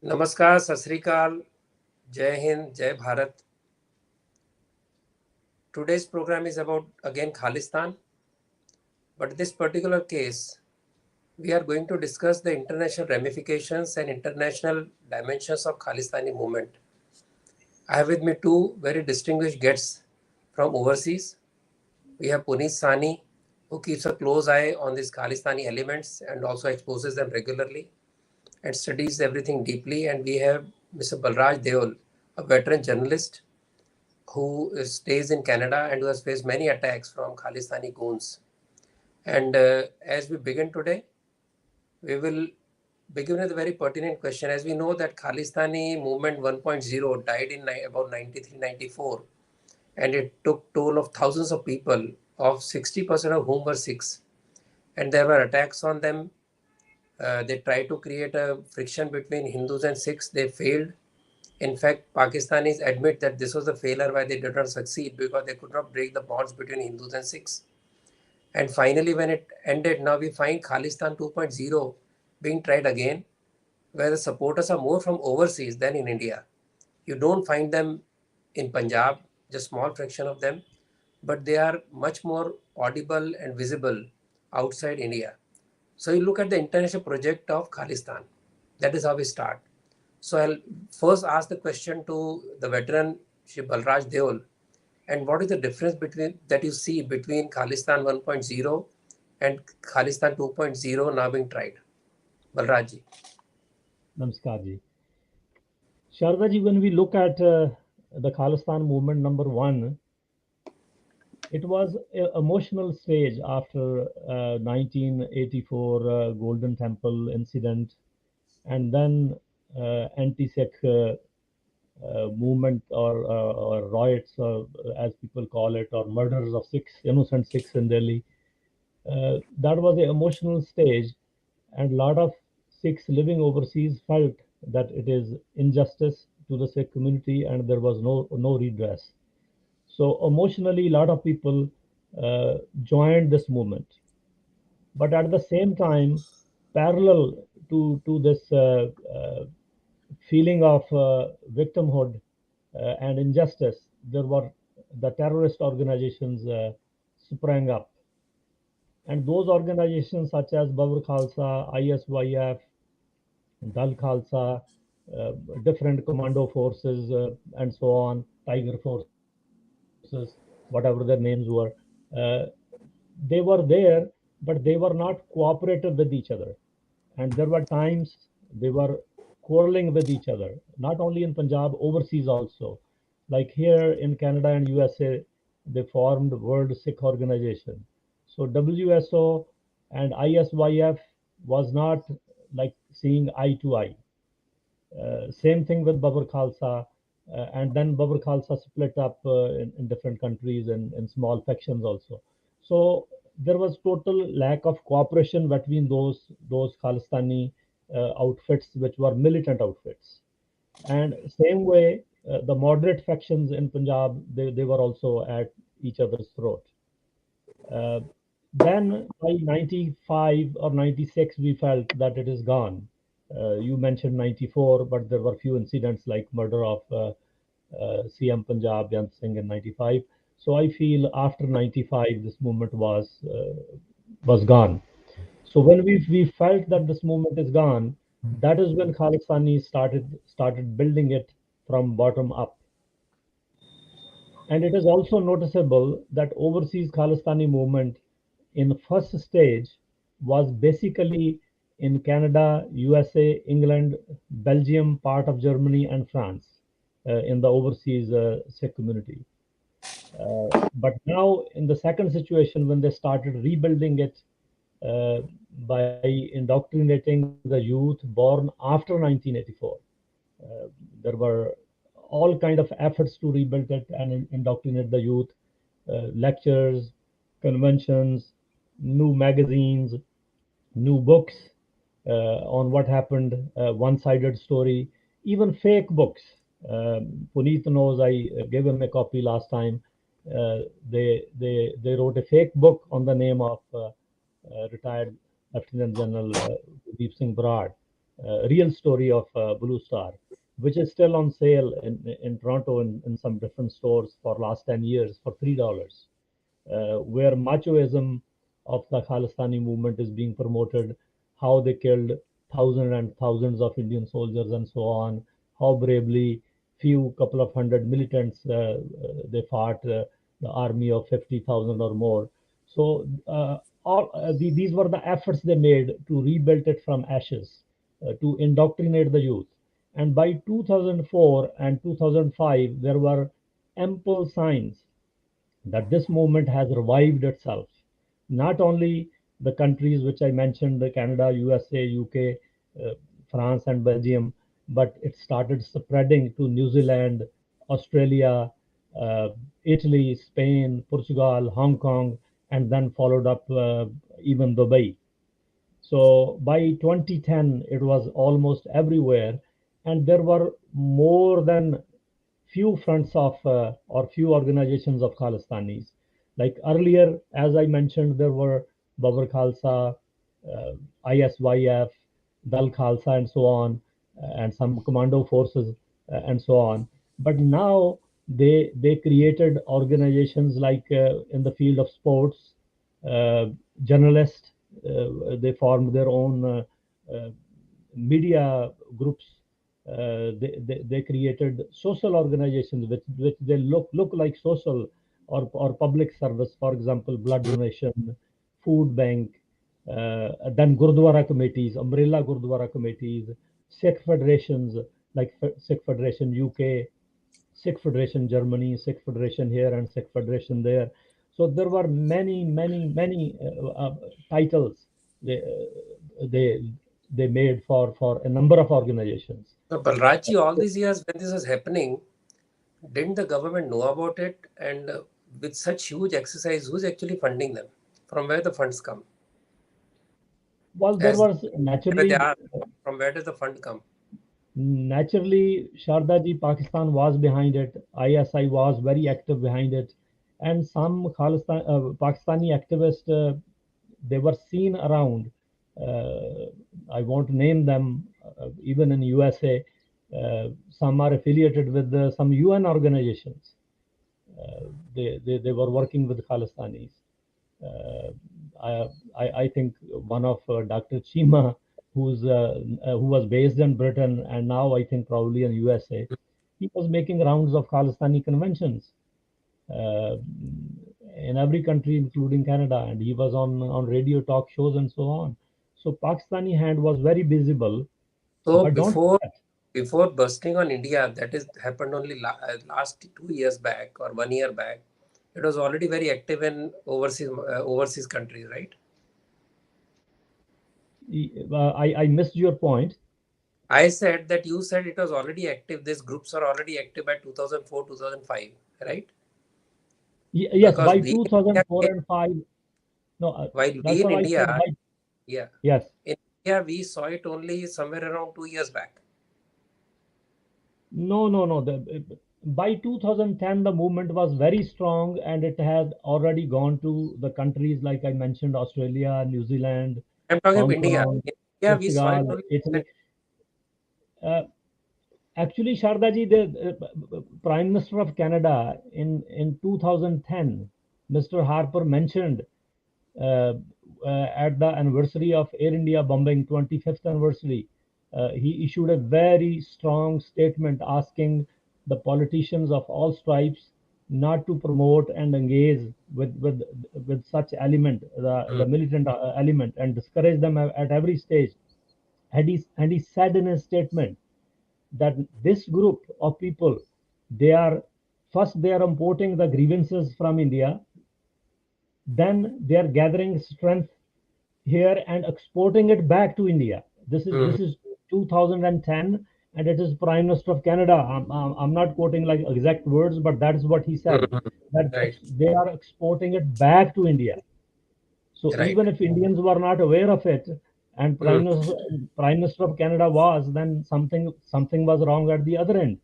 Namaskar, Sat Sri Akal, Jai Hind, Jai Bharat. Today's program is about again Khalistan, but this particular case, we are going to discuss the international ramifications and international dimensions of Khalistani movement. I have with me two very distinguished guests from overseas. We have Puneet Sahni, who keeps a close eye on these Khalistani elements and also exposes them regularly and studies everything deeply. And we have Mr. Balraj Deol, a veteran journalist who stays in Canada and who has faced many attacks from Khalistani goons. And as we begin today, we will begin with a very pertinent question. As we know that Khalistani movement 1.0 died in about 93-94, and it took toll of thousands of people, of 60% of whom were Sikhs. And there were attacks on them. They tried to create a friction between Hindus and Sikhs. They failed. In fact, Pakistanis admit that this was a failure why they did not succeed, because they could not break the bonds between Hindus and Sikhs. And finally, when it ended, now we find Khalistan 2.0 being tried again, where the supporters are more from overseas than in India. You don't find them in Punjab, just small fraction of them, but they are much more audible and visible outside India. So you look at the international project of Khalistan. That is how we start. So I'll first ask the question to the veteran Shri Balraj Deol. And what is the difference between that you see between Khalistan 1.0 and Khalistan 2.0 now being tried? Balraj ji. Namaskar ji. Sharda ji, when we look at the Khalistan movement number one, it was an emotional stage after 1984 Golden Temple incident, and then anti-Sikh movement or riots, as people call it, or murders of Sikhs, innocent Sikhs in Delhi. That was an emotional stage, and a lot of Sikhs living overseas felt that it is injustice to the Sikh community and there was no redress. So emotionally, a lot of people joined this movement. But at the same time, parallel to this feeling of victimhood and injustice, there were the terrorist organizations sprang up. And those organizations such as Babur Khalsa, ISYF, Dal Khalsa, different commando forces, and so on, Tiger forces, whatever their names were, uh, they were there, but they were not cooperative with each other. And there were times they were quarreling with each other, not only in Punjab, overseas also. Like here in Canada and USA, they formed World Sikh Organization. So WSO and ISYF was not like seeing eye to eye. Same thing with Babur Khalsa, and then Babur Khalsa split up in different countries and in small factions also. So there was total lack of cooperation between those Khalistani outfits, which were militant outfits. And same way, the moderate factions in Punjab, they were also at each other's throat. Uh, then by 95 or 96, we felt that it is gone. You mentioned 94, but there were few incidents like murder of CM Punjab Jant Singh in 95. So I feel after 95, this movement was gone. So when we felt that this movement is gone, that is when Khalistani started building it from bottom up. And it is also noticeable that overseas Khalistani movement in first stage was basically in Canada, USA, England, Belgium, part of Germany, and France in the overseas Sikh community. But now, in the second situation, when they started rebuilding it by indoctrinating the youth born after 1984, there were all kind of efforts to rebuild it and indoctrinate the youth, lectures, conventions, new magazines, new books on what happened, one-sided story, even fake books. Puneet knows, I gave him a copy last time. They wrote a fake book on the name of retired Lieutenant General Deep Singh Barad, real story of Blue Star, which is still on sale in Toronto in some different stores for last 10 years for $3, where machoism of the Khalistani movement is being promoted, how they killed thousands and thousands of Indian soldiers and so on, how bravely few couple of hundred militants they fought the army of 50,000 or more. So these were the efforts they made to rebuild it from ashes, to indoctrinate the youth. And by 2004 and 2005, there were ample signs that this movement has revived itself. Not only the countries which I mentioned, the Canada, USA, UK, France, and Belgium, but it started spreading to New Zealand, Australia, uh, Italy, Spain, Portugal, Hong Kong, and then followed up even Dubai. So by 2010, it was almost everywhere, and there were more than few fronts of or few organizations of Khalistanis. Like earlier, as I mentioned, there were Babur Khalsa, ISYF, Dal Khalsa, and so on, and some commando forces and so on. But now they created organizations like in the field of sports, uh, journalists. They formed their own media groups. They created social organizations which they look like social or public service, for example, blood donation, food bank, then Gurdwara committees, umbrella Gurdwara committees, Sikh federations like Sikh Federation UK, Sikh Federation Germany, Sikh Federation here, and Sikh Federation there. So there were many titles they, they they made for a number of organizations. So, Balrajji, all these years when this was happening, didn't the government know about it? And with such huge exercise, who's actually funding them? From where the funds come? Well, there As was where they naturally are, from where does the fund come? naturally Sharda-ji Pakistan was behind it. ISI was very active behind it, and some Pakistani activists they were seen around. Uh, I won't name them. Even in USA, some are affiliated with some UN organizations. They were working with Khalistanis. Uh, I think one of Dr. Chima, who was based in Britain and now I think probably in USA, he was making rounds of Khalistani conventions uh, in every country, including Canada, and he was on radio talk shows and so on. So Pakistani hand was very visible, So but don't before bursting on India, that is happened only last 2 years back or 1 year back. It was already very active in overseas countries, right? I missed your point. I said that you said it was already active. These groups are already active by 2004, 2005, right? Yes, Because by we in 2004 India, and 5. No, while that's we in what I said. India, By yeah, yes. in India we saw it only somewhere around 2 years back. No. By 2010, the movement was very strong and it had already gone to the countries like I mentioned Australia, New Zealand, I'm talking of Hong India. Kong, In India we saw it Portugal, only. Italy. Uh, Actually, Shardaji, the Prime Minister of Canada in 2010, Mr. Harper mentioned uh, at the anniversary of Air India bombing, 25th anniversary, he issued a very strong statement asking the politicians of all stripes not to promote and engage with such element, the Mm, militant element, and discourage them at every stage. And he said in his statement that this group of people, they are they are importing the grievances from India, then they are gathering strength here and exporting it back to India. mm, This is 2010, and it is Prime Minister of Canada. I'm not quoting like exact words, but that's what he said. mm. That Right, they are exporting it back to India. So right. even if Indians were not aware of it, and Mm. Prime Minister of Canada was, then something was wrong at the other end.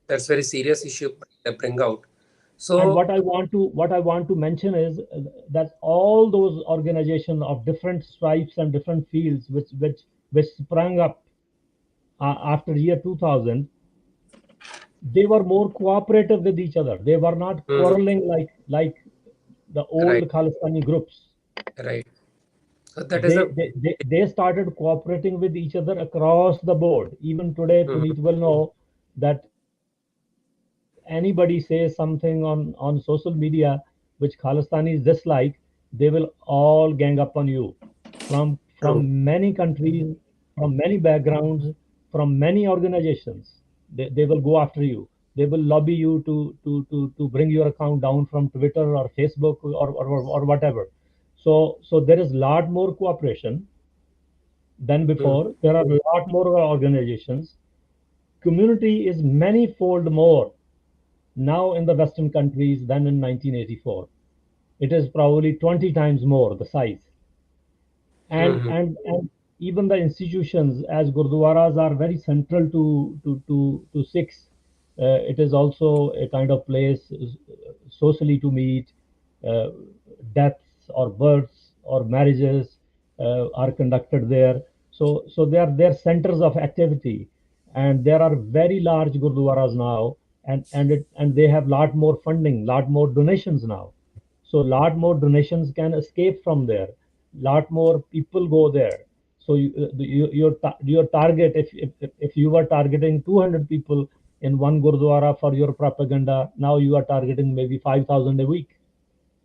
That's very serious issue to bring out. And So, what I want to mention is that all those organizations of different stripes and different fields which sprang up after year 2000, they were more cooperative with each other. They were not quarreling like the old Right, Khalistani groups. right. So that is They, a. they, they, they started cooperating with each other across the board. Even today, Mhm. Puneet will know that if anybody says something on social media which Khalistanis dislike, they will all gang up on you True. from many countries, from many backgrounds, from many organizations. They will go after you. They will lobby you to bring your account down from Twitter or Facebook or whatever. So there is a lot more cooperation than Mm. before. There are a lot more organizations. Community is many-fold more now in the Western countries than in 1984. It is probably 20 times more the size. and Mhm. and and even the institutions, as gurdwaras are very central to Sikhs. It is also a kind of place socially to meet. uh, Deaths or births or marriages are conducted there. So they are centers of activity, and there are very large gurdwaras now, and they have lot more funding, lot more donations now. So lot more donations can escape from there. Lot more people go there. So your target, if you were targeting 200 people in one gurdwara for your propaganda, now you are targeting maybe 5,000 a week.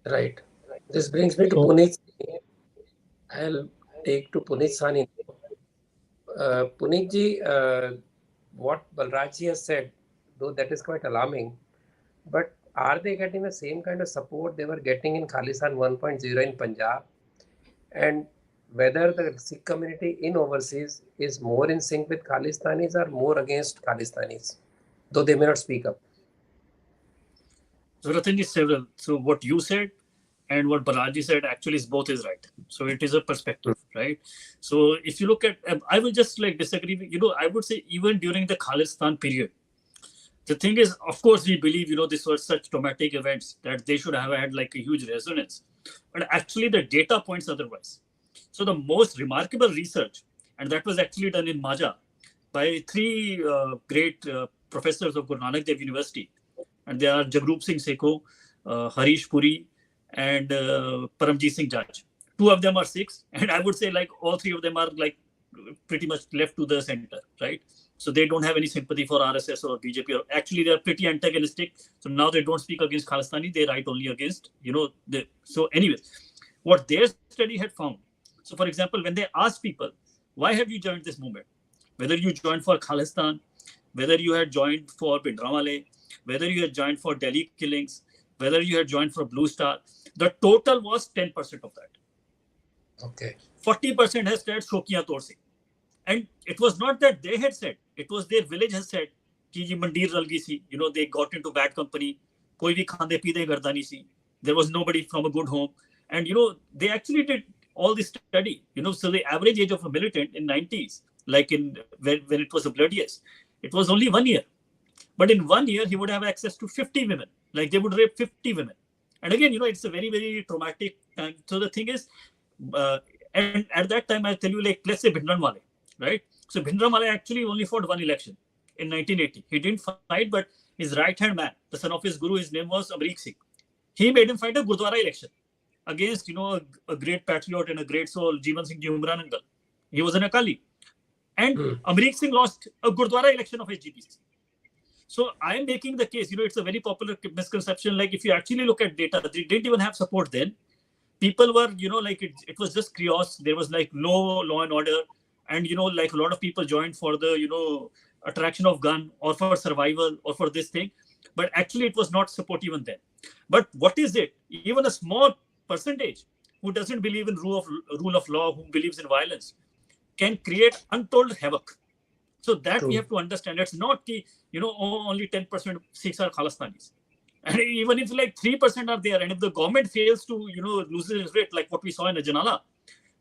Right. This brings me to So Puneet. I'll take to Puneet Sahni. Puneet ji, what Balraj ji has said, though that is quite alarming, but are they getting the same kind of support they were getting in Khalistan 1.0 in Punjab? And whether the Sikh community in overseas is more in sync with Khalistanis or more against Khalistanis, though they may not speak up. So Ratan is several. So what you said and what Balaji said actually is both is right. So it is a perspective, right? So if you look at, I will just like disagree with, I would say even during the Khalistan period, the thing is, of course, we believe, this was such traumatic events that they should have had like a huge resonance. But actually the data points otherwise. So the most remarkable research, and that was actually done in Maja by three great professors of Guru Nanak Dev University, and they are Jagrup Singh Sekho, Harish Puri, and Paramjit Singh Jaj. Two of them are Sikhs, and I would say like all three of them are like pretty much left to the center, right? So they don't have any sympathy for RSS or BJP. Or actually, they are pretty antagonistic. So now they don't speak against Khalistani; they write only against, the. So, anyways, what their study had found. So, for example, when they asked people, "Why have you joined this movement?" Whether you joined for Khalistan, whether you had joined for Bindramale, whether you had joined for Delhi killings, whether you had joined for Blue Star, the total was 10% of that. Okay. 40% has said Shokiya Tor Singh. And it was not that they had said, it was their village has said, कि ये मंडीर रल गई सी, they got into bad company, कोई भी खांदे पीते करता नहीं सी, there was nobody from a good home. And, they actually did all this study, so the average age of a militant in 90s, like when it was the bloodiest, it was only 1 year. But in 1 year, he would have access to 50 women. Like they would rape 50 women. And again, it's a very, very traumatic time. So the thing is, uh, and at that time, I'll tell you, like, let's say Bhindran Wale, right? So Bhindran Wale actually only fought one election in 1980. He didn't fight, but his right-hand man, the son of his guru, his name was Amrik Singh. He made him fight a Gurdwara election against, a great patriot and a great soul, Jeevan Singh Ji Umran Uncle. He was an Akali. And Amrik Singh lost a Gurdwara election of HGPC. So I am making the case, it's a very popular misconception. Like if you actually look at data, they didn't even have support then. People were, like it was just chaos. There was like no law and order. And, like a lot of people joined for the, attraction of gun or for survival or for this thing. But actually it was not support even then. But what is it? Even a small percentage who doesn't believe in rule of law, who believes in violence, can create untold havoc. So that we True. have to understand. It's not the, only 10% Sikhs are Khalistanis. And even if like 3% are there, and if the government fails to, lose its rate, like what we saw in Janala,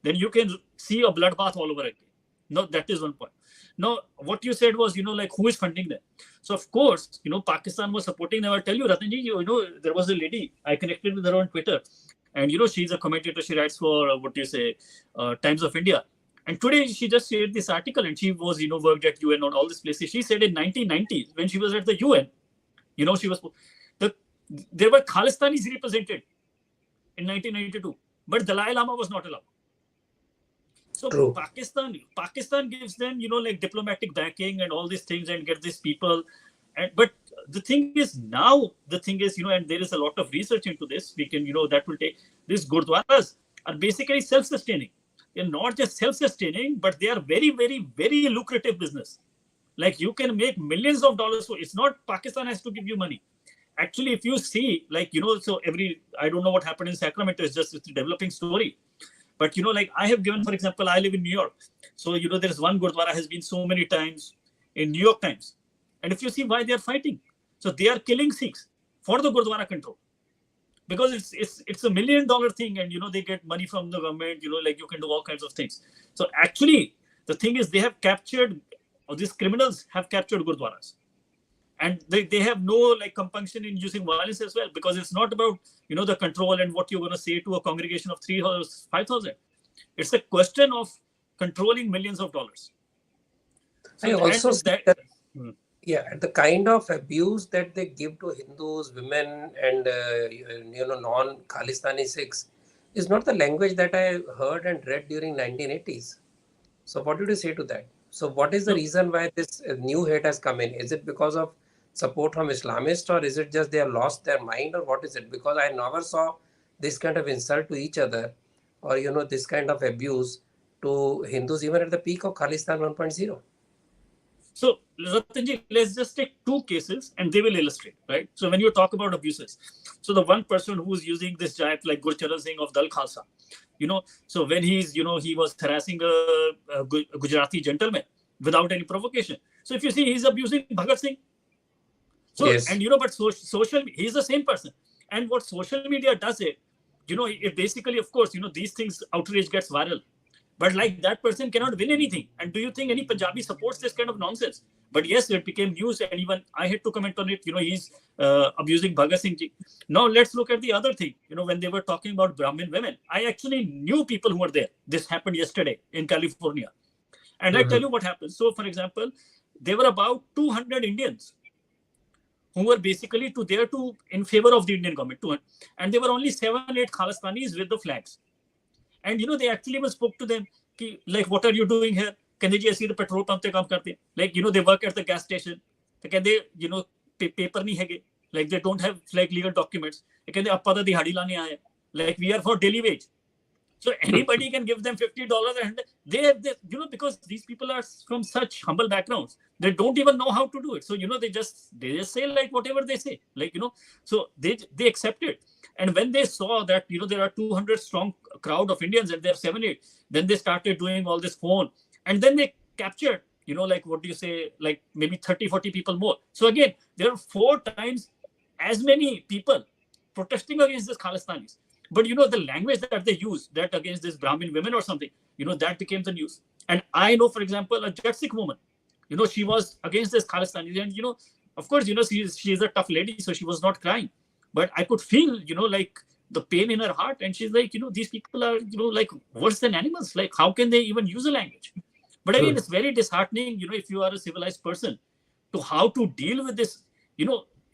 then you can see a bloodbath all over again. No, that is one point. Now, what you said was, like who is funding them? So of course, Pakistan was supporting them. I'll tell you, Ratanji, there was a lady, I connected with her on Twitter. And, she's a commentator. She writes for, Times of India. And today she just shared this article, and she was, worked at UN on all these places. She said in 1990s, when she was at the UN, she was, there were Khalistanis represented in 1992, but Dalai Lama was not allowed. So True. Pakistan gives them, like diplomatic backing and all these things and get these people. But the thing is, and there is a lot of research into this. We can, that will take, these gurdwaras are basically self-sustaining. They're not just self-sustaining, but they are very, very, very lucrative business. Like you can make millions of dollars. So it's not Pakistan has to give you money. Actually, if you see, like, so I don't know what happened in Sacramento. It's a developing story. But, like I have given, for example, I live in New York. So, there is one Gurdwara has been so many times in New York Times. And if you see why they are fighting, so they are killing Sikhs for the Gurdwara control. Because it's $1 million thing, and, they get money from the government, like you can do all kinds of things. So actually, the thing is they have captured, or these criminals have captured Gurdwaras. And they have no like compunction in using violence as well, because it's not about, the control and what you're going to say to a congregation of 3,000 or 5,000. It's a question of controlling millions of dollars. So I also see that, the kind of abuse that they give to Hindus, women, and non-Khalistani Sikhs is not the language that I heard and read during 1980s. So what did you say to that? So what is the reason why this new hate has come in? Is it because of support from Islamists, or is it just they have lost their mind, or what is it? Because I never saw this kind of insult to each other, or this kind of abuse to Hindus even at the peak of Khalistan 1.0. So Ratanji, let's just take two cases and they will illustrate, right? So when you talk about abuses, so the one person who's using this giant like Gurcharan Singh of Dal Khalsa, so when he's, he was harassing a Gujarati gentleman without any provocation. So if you see, he's abusing Bhagat Singh. So, yes. And but social, he's the same person. And what social media does it basically, of course, these things, outrage gets viral. But like that person cannot win anything. And do you think any Punjabi supports this kind of nonsense? But yes, it became news, and even I had to comment on it. He's abusing Bhagat Singh ji. Now let's look at the other thing. When they were talking about Brahmin women, I actually knew people who were there. This happened yesterday in California. And I tell you what happened. So, for example, there were about 200 Indians who were basically in favor of the Indian government. And there were only 7-8 Khalistanis with the flags. And they actually even spoke to them, like, what are you doing here? Can they see the petrol pump? Like, they work at the gas station. Can they, paper nahi hai, like they don't have like legal documents. Can they appada dihadi lane aaya? Like, we are for daily wage. So anybody can give them $50, and they because these people are from such humble backgrounds, they don't even know how to do it. So they just say like whatever they say, like so they accept it. And when they saw that there are 200 strong crowd of Indians and they're 7-8, then they started doing all this phone, and then they captured like what do you say, like maybe 30-40 people more. So again, there are 4 times as many people protesting against this Khalistanis. But the language that they use, that against this Brahmin women or something, that became the news. And I know, for example, a Jet Sikh woman, she was against this Khalistani, and of course, she is a tough lady, so she was not crying. But I could feel, like the pain in her heart, and she's like, these people are, like worse than animals. Like, how can they even use a language? But again, it's very disheartening, if you are a civilized person, to how to deal with this.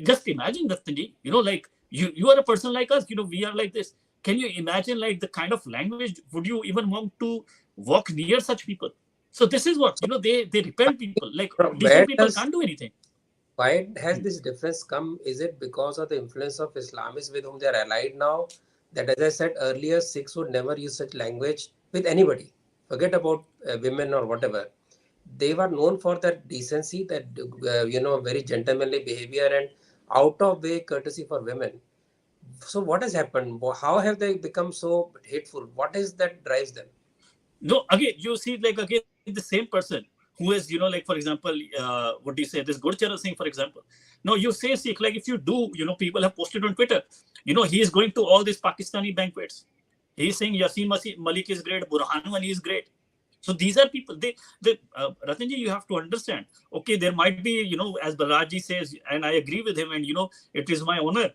Just imagine that, like you are a person like us, we are like this. Can you imagine like the kind of language? Would you even want to walk near such people? So this is what, they repel people. Like, decent people can't do anything. Why has this difference come? Is it because of the influence of Islamists with whom they are allied now? That, as I said earlier, Sikhs would never use such language with anybody. Forget about women or whatever. They were known for that decency, that very gentlemanly behavior and out of way courtesy for women. So what has happened? How have they become so hateful? What is that drives them? No, again, you see, like, again, the same person who is, like, for example, what do you say, this Gurcharan Singh, for example. No, you say Sikh, like, if you do, people have posted on Twitter, he is going to all these Pakistani banquets. He is saying Yasin Malik is great, Burhan Wani is great. So these are people, Ratanji, you have to understand, okay, there might be, as Balraj says, and I agree with him, and, it is my honor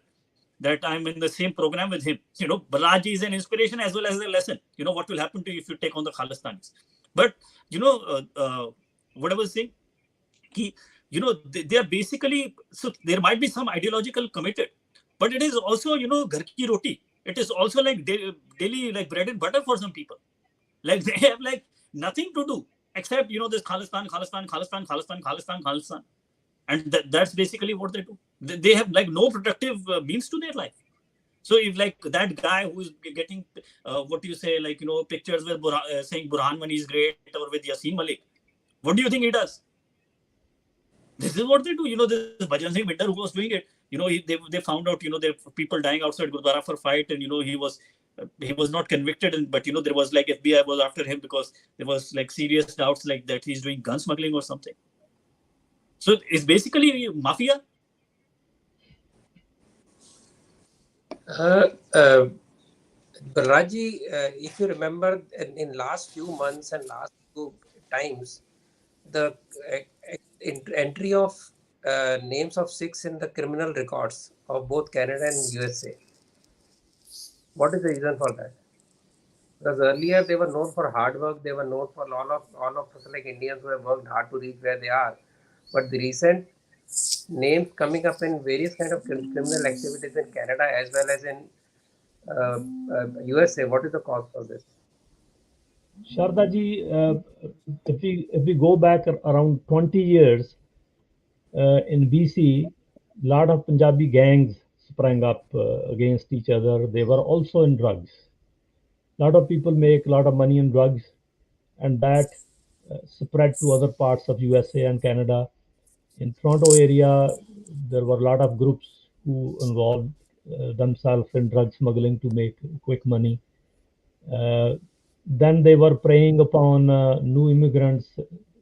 that I'm in the same program with him. Balraj is an inspiration as well as a lesson. What will happen to you if you take on the Khalistanis. But what I was saying, they are basically, so there might be some ideological committed, but it is also ghar ki roti. It is also like daily like bread and butter for some people. Like they have like nothing to do except this Khalistan, Khalistan, Khalistan, Khalistan, Khalistan, Khalistan, and that's basically what they do. They have like no productive means to their life. So if like that guy who is getting what do you say, like pictures with saying Burhan Mani is great or with Yasin Malik, what do you think he does? This is what they do. This Bhajan Singh Bindar who was doing it. They found out there people dying outside Gurdwara for fight, and he was not convicted, but there was like FBI was after him because there was like serious doubts like that he's doing gun smuggling or something. So it's basically mafia. Raji, if you remember, in last few months and last few times, the entry of names of Sikhs in the criminal records of both Canada and USA. What is the reason for that? Because earlier they were known for hard work. They were known for all of us like Indians who have worked hard to reach where they are. But the recent names coming up in various kind of criminal activities in Canada as well as in USA. What is the cause for this? Sharda ji, if we go back around 20 years, in BC, a lot of Punjabi gangs sprang up against each other. They were also in drugs. A lot of people make a lot of money in drugs, and that spread to other parts of USA and Canada. In Toronto area, there were a lot of groups who involved themselves in drug smuggling to make quick money. Then they were preying upon new immigrants,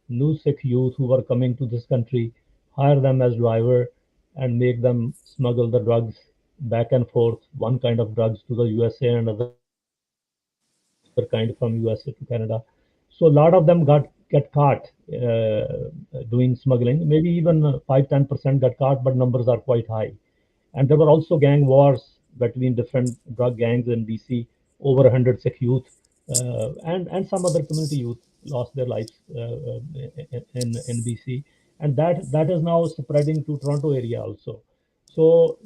new Sikh youth who were coming to this country, hire them as driver and make them smuggle the drugs back and forth, one kind of drugs to the USA and other kind from USA to Canada. So a lot of them get caught doing smuggling. Maybe even 5-10% got caught, but numbers are quite high. And there were also gang wars between different drug gangs in BC. Over 100 Sikh youth and some other community youth lost their lives in BC, and that is now spreading to Toronto area also. So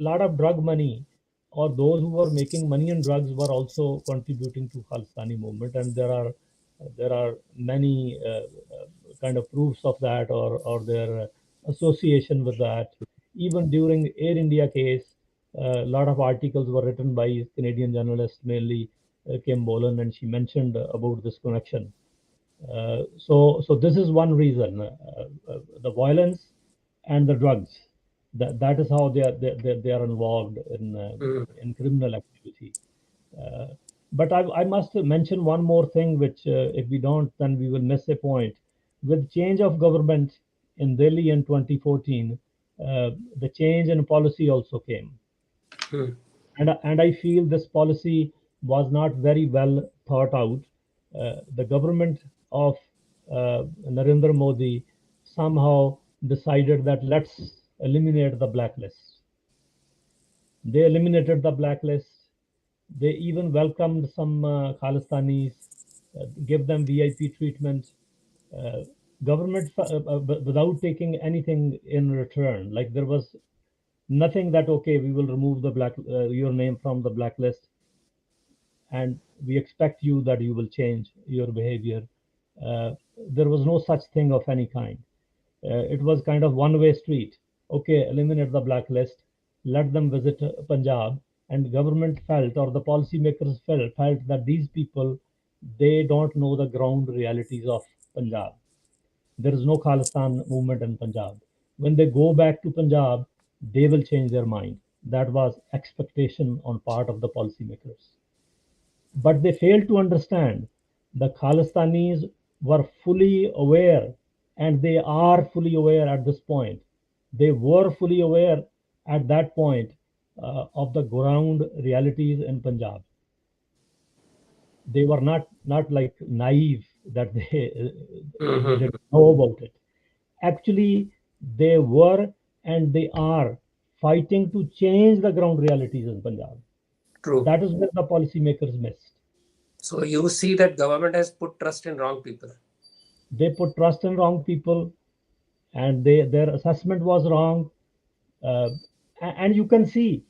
lot of drug money, or those who were making money in drugs, were also contributing to Khalistani movement, and there are many kind of proofs of that, or their association with that. Even during Air India case, a lot of articles were written by Canadian journalists, mainly Kim Bolan, and she mentioned about this connection. So this is one reason: the violence and the drugs. That is how they are involved in criminal activity. Uh, but I must mention one more thing, which if we don't, then we will miss a point. With change of government in Delhi in 2014, the change in policy also came. And I feel this policy was not very well thought out. The government of Narendra Modi somehow decided that let's eliminate the blacklist. They eliminated the blacklist. They even welcomed some Khalistanis, give them VIP treatment. Uh, Government without taking anything in return. Like there was nothing that okay, we will remove the your name from the blacklist, and we expect you that you will change your behavior. There was no such thing of any kind. It was kind of one-way street. Okay, eliminate the blacklist, let them visit Punjab, and government felt, or the policymakers felt that these people, they don't know the ground realities of Punjab. There is no Khalistan movement in Punjab. When they go back to Punjab, they will change their mind. That was expectation on part of the policymakers. But they failed to understand the Khalistanis were fully aware, and they are fully aware at this point. They were fully aware at that point of the ground realities in Punjab. They were not like naive that they didn't know about it. Actually, they were and they are fighting to change the ground realities in Punjab. True. That is where the policymakers missed. So you see that government has put trust in wrong people. They put trust in wrong people, and their assessment was wrong. Uh, and you can see,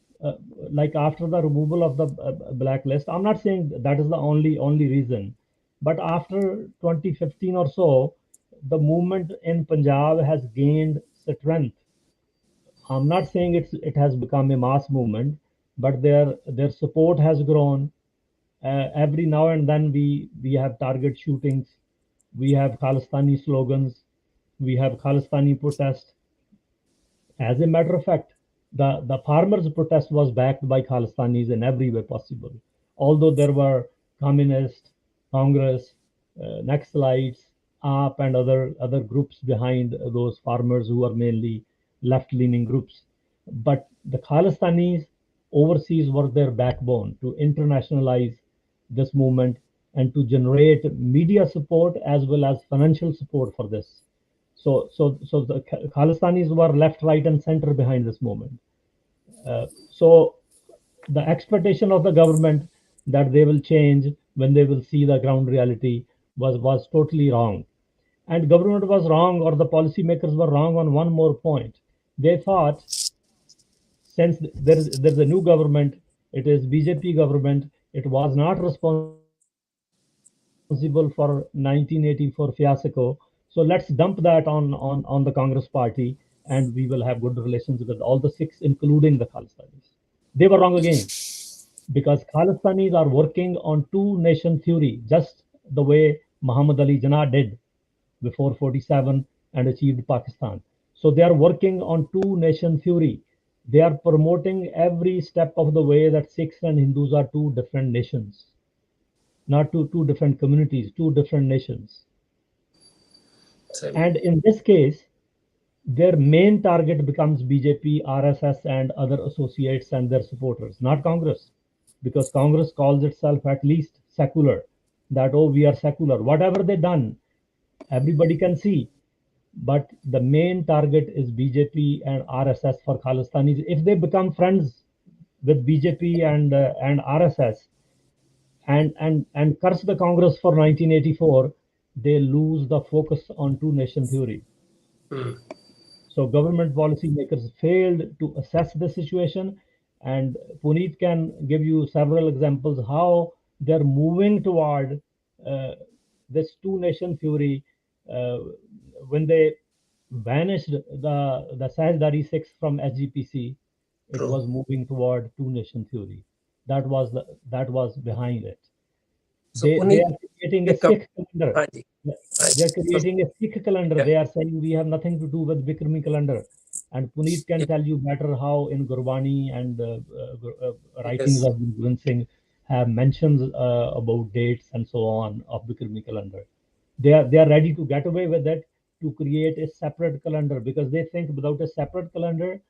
like after the removal of the blacklist, I'm not saying that is the only reason, but after 2015 or so, the movement in Punjab has gained strength. I'm not saying it has become a mass movement, but their support has grown. Every now and then we have target shootings, we have Khalistani slogans, we have Khalistani protest. As a matter of fact, the farmers' protest was backed by Khalistanis in every way possible. Although there were communists, Congress, Naxalites, AAP, and other groups behind those farmers who are mainly left-leaning groups. But the Khalistanis overseas were their backbone to internationalize this movement and to generate media support as well as financial support for this. So the Khalistanis were left, right, and center behind this movement. So the expectation of the government that they will change when they will see the ground reality was totally wrong. And government was wrong, or the policymakers were wrong on one more point. They thought, since there's a new government, it is BJP government, it was not responsible for 1984 fiasco. So let's dump that on the Congress party, and we will have good relations with all the Sikhs, including the Khalistanis. They were wrong again, because Khalistanis are working on two-nation theory, just the way Muhammad Ali Jinnah did before 47 and achieved Pakistan. So they are working on two-nation theory. They are promoting every step of the way that Sikhs and Hindus are two different nations, not two different communities, two different nations. And in this case, their main target becomes BJP, RSS, and other associates and their supporters, not Congress, because Congress calls itself at least secular. That, oh, we are secular. Whatever they done, everybody can see. But the main target is BJP and RSS for Khalistanis. If they become friends with BJP and RSS and curse the Congress for 1984, they lose the focus on two-nation theory. So government policymakers failed to assess the situation, and Puneet can give you several examples how they're moving toward this two-nation theory. When they banished the Sahajdari Sikhs from SGPC, it was moving toward two-nation theory. That was behind it. So They Puneet, are creating a Sikh calendar. Haji, They are creating a Sikh calendar. They are saying we have nothing to do with Bikrami calendar. And Puneet can tell you better how in Gurbani and writings yes, of Guru Gobind Singh have mentions about dates and so on of Bikrami calendar. They are ready to get away with it, to create a separate calendar, because they think without a separate calendar,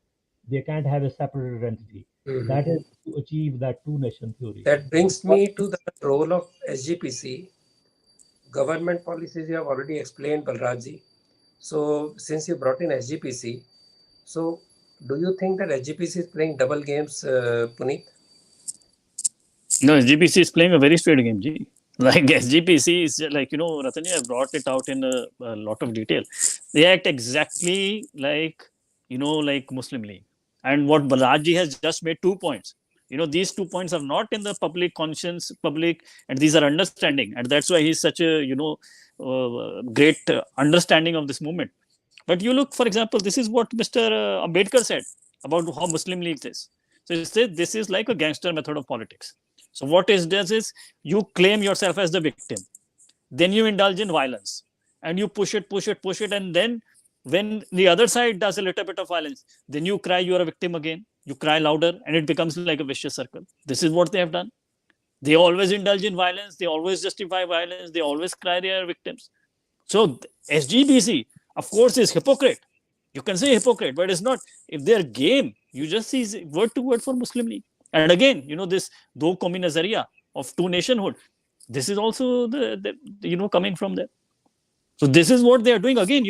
they can't have a separate identity. That is to achieve that two-nation theory. that brings me to the role of SGPC. Government policies you have already explained, Balrajji. So since you brought in SGPC, so do you think that SGPC is playing double games, Puneet? No, SGPC is playing a very straight game, G. Like SGPC is like, Ratanya, I brought it out in a lot of detail. They act exactly like, like Muslim League. And what Balaji has just made 2 points. These 2 points are not in the public conscience, and these are understanding. And that's why he's such a, great understanding of this movement. But you look, for example, this is what Mr. Ambedkar said about how Muslim League is. So he said this is like a gangster method of politics. So what it does is you claim yourself as the victim, then you indulge in violence, and you push it, and then when the other side does a little bit of violence, then you cry you are a victim again. You cry louder, and it becomes like a vicious circle. This is what they have done. They always indulge in violence. They always justify violence. They always cry they are victims. So SGBC, of course, is hypocrite. You can say hypocrite, but it's not. If they're game, you just see word to word for Muslim League. And again, this do qawmi nazariya of two nationhood, this is also the coming from there. So this is what they are doing. Again,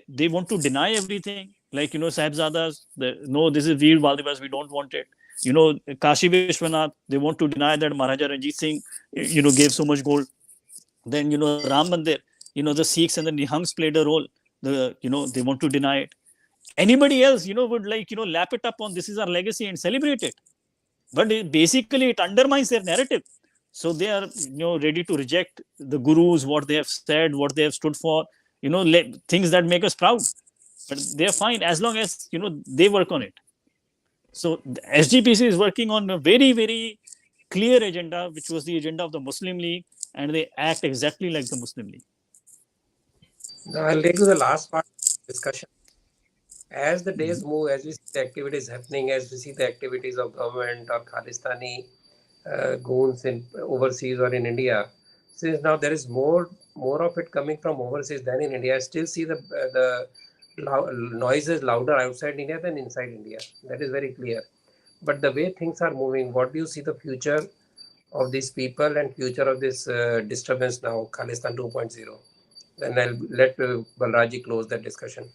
they want to deny everything. Like, Sahibzadas, no, this is Veer Waldivas, we don't want it. Kashi Vishwanath, they want to deny that Maharaja Ranjit Singh, gave so much gold. Then, Ram Mandir, the Sikhs and the Nihangs played a role. They want to deny it. Anybody else, would lap it up on this is our legacy and celebrate it. But basically, it undermines their narrative. So they are, ready to reject the gurus, what they have said, what they have stood for, things that make us proud. But they're fine as long as, they work on it. So the SGPC is working on a very, very clear agenda, which was the agenda of the Muslim League, and they act exactly like the Muslim League. Now I'll take to the last part of the discussion. As the days move, as we see the activities happening, as we see the activities of government or Khalistani goons in overseas or in India, since now there is more of it coming from overseas than in India, I still see the noises louder outside India than inside India. That is very clear. But the way things are moving, what do you see the future of these people and future of this disturbance now, Khalistan 2.0? Then I'll let Balraji close that discussion.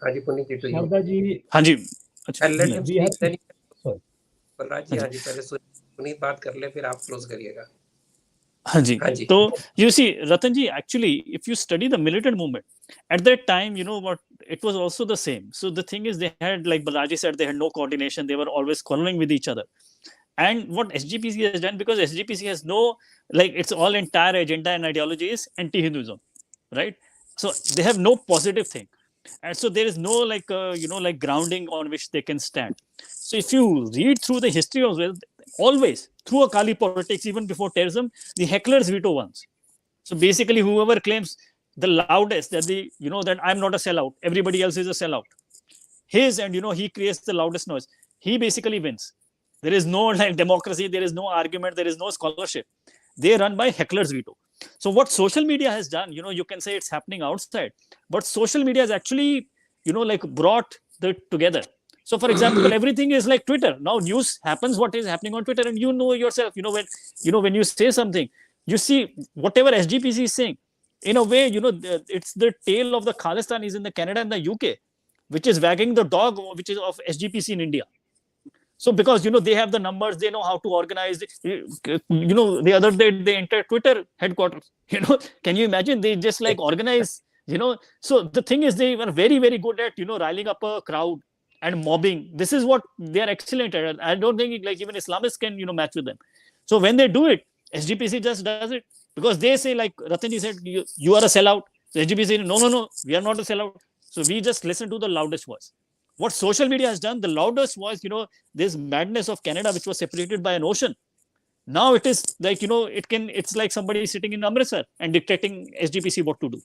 Haji Puneet, to you. Sharda-ji, I'll let him speak. Then sorry. Balraji, Haji, पहले पुनीत बात कर ले, फिर आप close करिएगा. Hanji. So you see, Ratanji, actually, if you study the militant movement, at that time, it was also the same. So the thing is, they had, like Balaji said, they had no coordination. They were always quarreling with each other. And what SGPC has done, because SGPC has no, its all entire agenda and ideology is anti-Hinduism, right? So they have no positive thing. And so there is no grounding on which they can stand. So if you read through the history of well, always through a Kali politics, even before terrorism, the hecklers veto once. So basically, whoever claims the loudest that that I'm not a sellout, everybody else is a sellout. He creates the loudest noise. He basically wins. There is no democracy. There is no argument. There is no scholarship. They run by hecklers veto. So what social media has done, you can say it's happening outside, but social media has actually, brought it together. So for example, everything is like Twitter. Now news happens, what is happening on Twitter, and yourself, when you say something, you see whatever SGPC is saying. In a way, it's the tail of the Khalistanis in the Canada and the UK, which is wagging the dog, which is of SGPC in India. So because, they have the numbers, they know how to organize. The other day they entered Twitter headquarters. Can you imagine? They just organize, So the thing is, they were very, very good at, riling up a crowd and mobbing. This is what they are excellent at. I don't think even Islamists can, match with them. So when they do it, SGPC just does it. Because they say, like Ratanji said, you are a sellout. So SGPC, no, we are not a sellout. So we just listen to the loudest voice. What social media has done, the loudest voice, this madness of Canada, which was separated by an ocean. Now it is like, it's like somebody sitting in Amritsar and dictating SGPC what to do.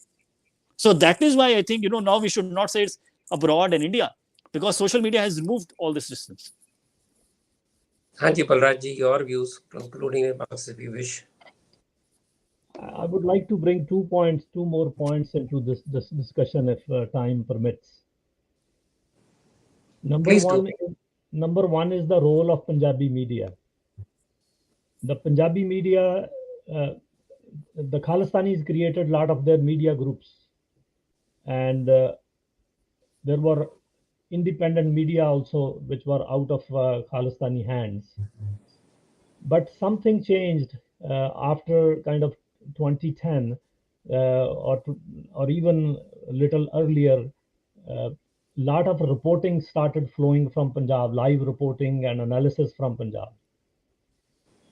So that is why I think, now we should not say it's abroad and India, because social media has removed all this distance. Hanji Balraj, your views, concluding remarks if you wish. I would like to bring two more points into this discussion if time permits. Number one is the role of Punjabi media. The Punjabi media, the Khalistanis created a lot of their media groups, and there were independent media also which were out of Khalistani hands. But something changed after kind of 2010 or even a little earlier. Lot of reporting started flowing from Punjab, live reporting and analysis from Punjab.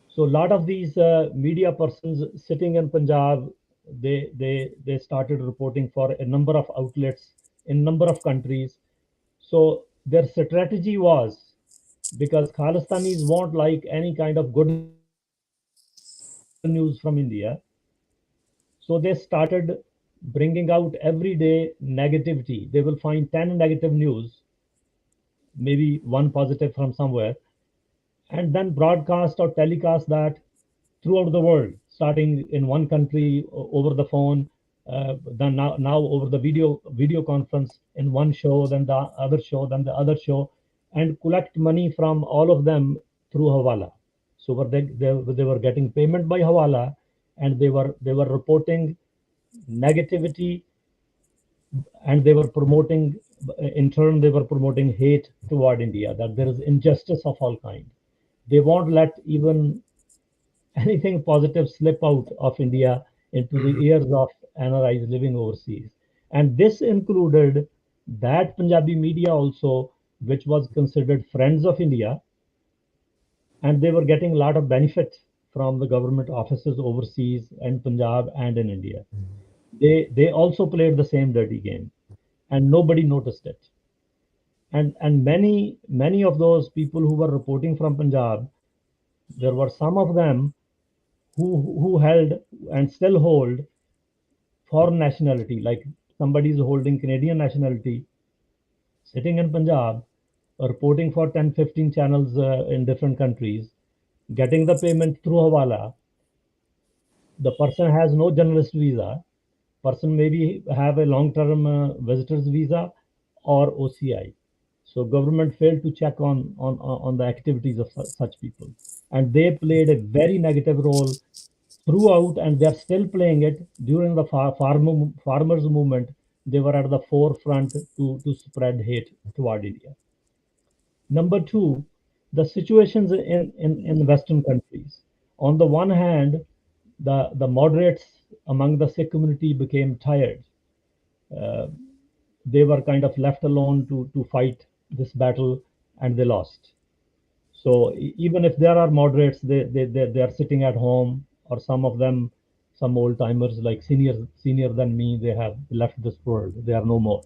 So a lot of these media persons sitting in Punjab, they started reporting for a number of outlets in a number of countries. So their strategy was, because Khalistanis won't like any kind of good news from India, so they started bringing out every day negativity. They will find 10 negative news, maybe one positive from somewhere, and then broadcast or telecast that throughout the world, starting in one country over the phone, then now over the video conference in one show, then the other show, then the other show, and collect money from all of them through Hawala. So they were getting payment by Hawala, and they were reporting negativity, and they were promoting in turn, they were promoting hate toward India, that there is injustice of all kind. They won't let even anything positive slip out of India into the ears of NRIs living overseas. And this included that Punjabi media also, which was considered friends of India, and they were getting a lot of benefit from the government offices overseas in Punjab and in India. They also played the same dirty game, and nobody noticed it. And many of those people who were reporting from Punjab, there were some of them who held and still hold foreign nationality, like somebody is holding Canadian nationality, sitting in Punjab, reporting for 10, 15 channels in different countries, getting the payment through Hawala. The person has no journalist visa. Person maybe have a long-term visitor's visa or OCI. So government failed to check on the activities of such people, and they played a very negative role throughout, and they're still playing it during the farmers movement. They were at the forefront to spread hate toward India. Number two, the situations in Western countries. On the one hand, the moderates among the Sikh community became tired. Uh, they were kind of left alone to fight this battle, and they lost. So even if there are moderates, they are sitting at home, or some of them, some old timers like senior than me, they have left this world. They are no more.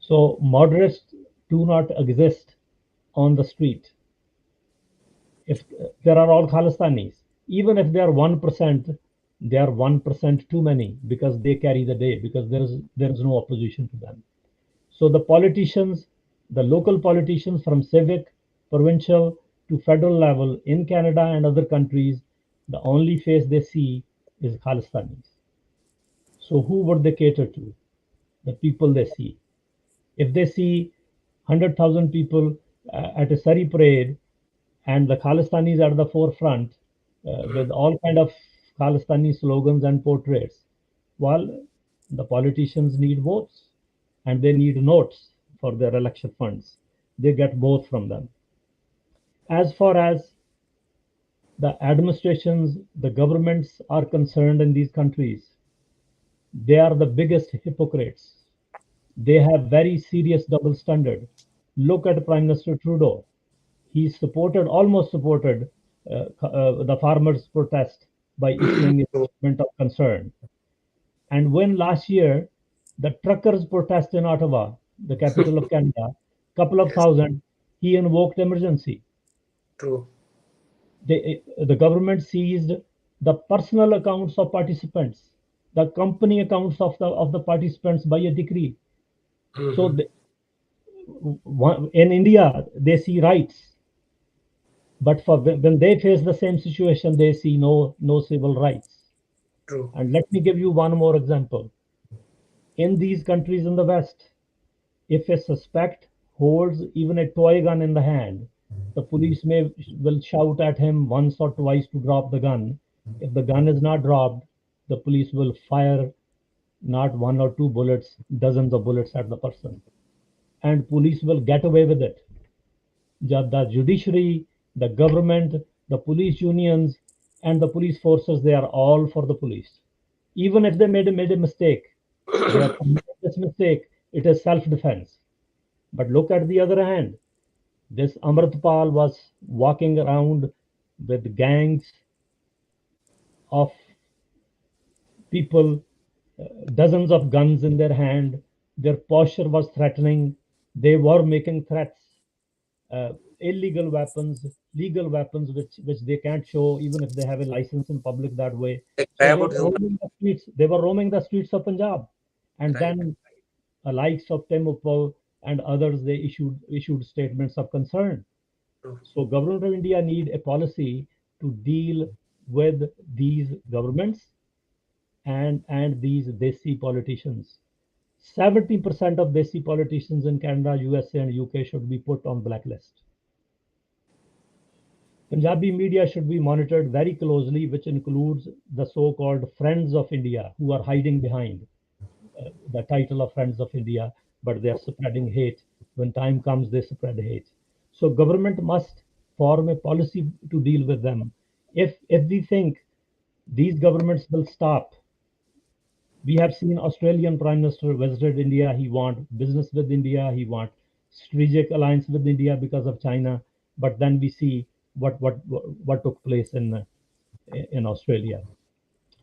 So moderates do not exist on the street. If there are all Khalistanis, even if they are 1%, they are 1% too many, because they carry the day, because there is no opposition to them. So the politicians, the local politicians from civic, provincial to federal level in Canada and other countries, the only face they see is Khalistanis. So who would they cater to? The people they see. If they see 100,000 people at a Sari parade, and the Khalistanis are at the forefront with all kind of Khalistani slogans and portraits, well, the politicians need votes, and they need notes for their election funds. They get both from them. As far as the administrations, the governments are concerned in these countries, they are the biggest hypocrites. They have very serious double standard. Look at Prime Minister Trudeau. He almost supported the farmers' protest by issuing a statement of concern. And when last year the truckers protest in Ottawa, the capital of Canada, couple of Yes, thousand, he invoked emergency. true. The government seized the personal accounts of participants, the company accounts of the participants by a decree. So in India, they see rights, but when they face the same situation, they see no civil rights. True. And let me give you one more example. In these countries in the West, if a suspect holds even a toy gun in the hand, the police will shout at him once or twice to drop the gun. If the gun is not dropped, the police will fire not one or two bullets, dozens of bullets at the person, and police will get away with it. The judiciary, the government, the police unions, and the police forces, they are all for the police. Even if they made a mistake, they have committed this mistake, it is self-defense. But look at the other hand. This Amritpal was walking around with gangs of people, dozens of guns in their hand. Their posture was threatening. They were making threats, uh, illegal weapons, legal weapons, which they can't show even if they have a license in public that way. They cry So they about were human. roaming the streets. They were roaming the streets of Punjab, and Right. then likes of Tim Uppal and others, they issued statements of concern. True. So government of India need a policy to deal with these governments and these desi politicians. 70% of desi politicians in Canada, USA, and UK should be put on blacklist. Punjabi media should be monitored very closely, which includes the so-called Friends of India, who are hiding behind the title of Friends of India. but they are spreading hate. When time comes, they spread hate. So government must form a policy to deal with them. If we think these governments will stop, we have seen Australian Prime Minister visited India. He want business with India. He want strategic alliance with India because of China. But then we see what took place in Australia,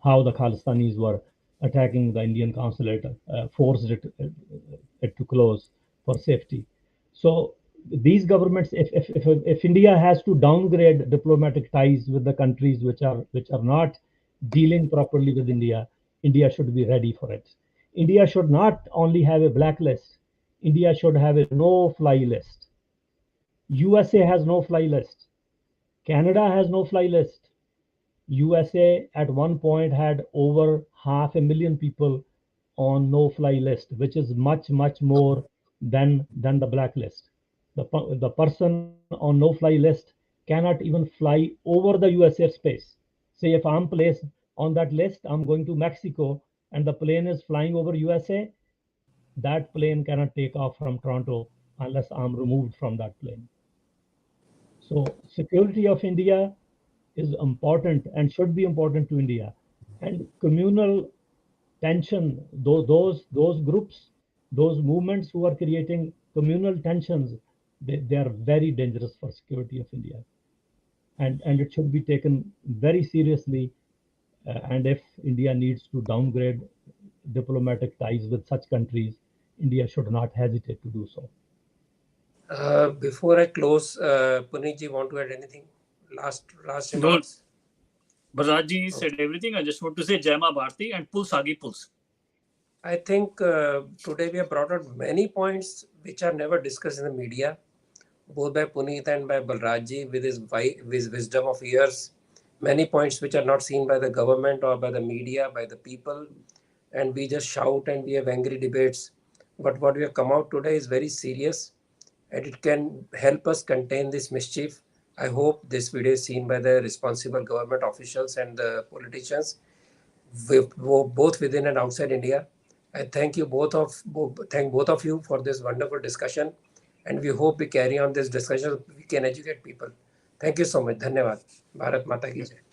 how the Khalistanis were attacking the Indian consulate, forced it to close for safety. So these governments, if India has to downgrade diplomatic ties with the countries which are not dealing properly with India, India should be ready for it. India should not only have a blacklist. India should have a no-fly list. USA has no-fly list. Canada has no-fly list. USA at one point had over 500,000 people on no-fly list, which is much more than the blacklist. The person on no-fly list cannot even fly over the US airspace. Say if I'm placed on that list, I'm going to Mexico, and the plane is flying over USA, that plane cannot take off from Toronto unless I'm removed from that plane. So security of India is important and should be important to India. And communal tension, those groups, those movements who are creating communal tensions, they are very dangerous for security of India. And it should be taken very seriously. And if India needs to downgrade diplomatic ties with such countries, India should not hesitate to do so. Before I close, Puneet ji, want to add anything? Last remarks? Balraj ji said everything. I just want to say Jai Ma Bharti and Puls Agi Puls. I think today we have brought out many points which are never discussed in the media, both by Puneet and by Balraj ji with his wisdom of years. Many points which are not seen by the government or by the media, by the people, and we just shout and we have angry debates. But what we have come out today is very serious, and it can help us contain this mischief. I hope this video is seen by the responsible government officials and the politicians, both within and outside India. I thank both of you for this wonderful discussion, and we hope we carry on this discussion. We can educate people. Thank you so much. Dhanyavad. Bharat Mata ki Jai.